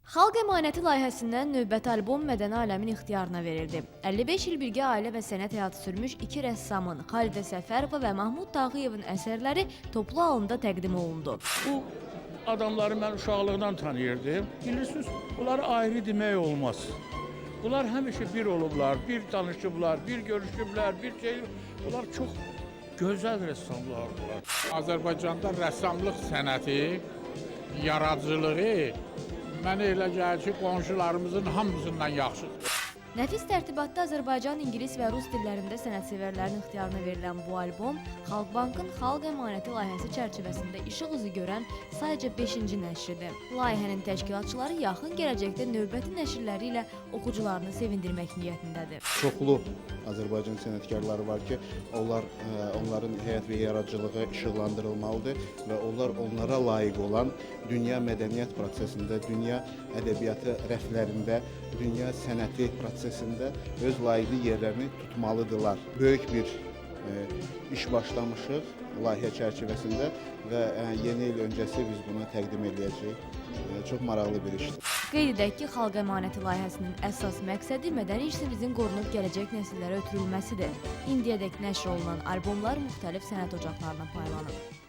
Xalq Əmanəti layihəsindən növbəti albom mədəni aləmin ixtiyarına verildi. 55 il birgə ailə və sənət həyatı sürmüş iki rəssamın Xalidə Səfərova və Mahmud Tağıyevin əsərləri toplu halında təqdim olundu. Bu adamları mən uşaqlıqdan tanıyırdım. Bilirsiniz, bunları ayrı demək olmaz. Bunlar həmişə bir olublar, bir danışıblar, bir görüşüblər, bir şey. Bunlar çox gözəl rəssamlardılar. Azərbaycanda rəssamlıq sənəti, yaradıcılığı mənə elə gəlir ki, qonşularımızın hamısından yaxşıdır. Nəfis tərtibatda Azərbaycan, ingilis və rus dillərində sənətsevərlərin ixtiyarına verilən bu albom Xalqbankın Xalq Əmanəti layihəsi çərçivəsində işıq üzü görən sadəcə 5-ci nəşridir. Layihənin təşkilatçıları yaxın gələcəkdə növbəti nəşrləri ilə oxucularını sevindirmək niyyətindədir. Çoxlu Azərbaycan sənətkarları var ki, onların həyat və yaradıcılığı işıqlandırılmalıdır və onlara layiq olan dünya mədəniyyət prosesində, dünya ədəbiyyatı rəflərində, dünya sənəti prosesində öz layiqli yerlərini tutmalıdırlar. Böyük bir iş başlamışıq layihə çərçivəsində və yeni il öncəsi biz bunu təqdim edəcəyik. Çox maraqlı bir işdir. Qeyd edək ki, Xalq Əmanəti layihəsinin əsas məqsədi mədəni irsimizin qorunub gələcək nəsillərə ötürülməsidir. İndiyədək nəşr olunan albomlar müxtəlif sənət ocaqlarına paylanıb.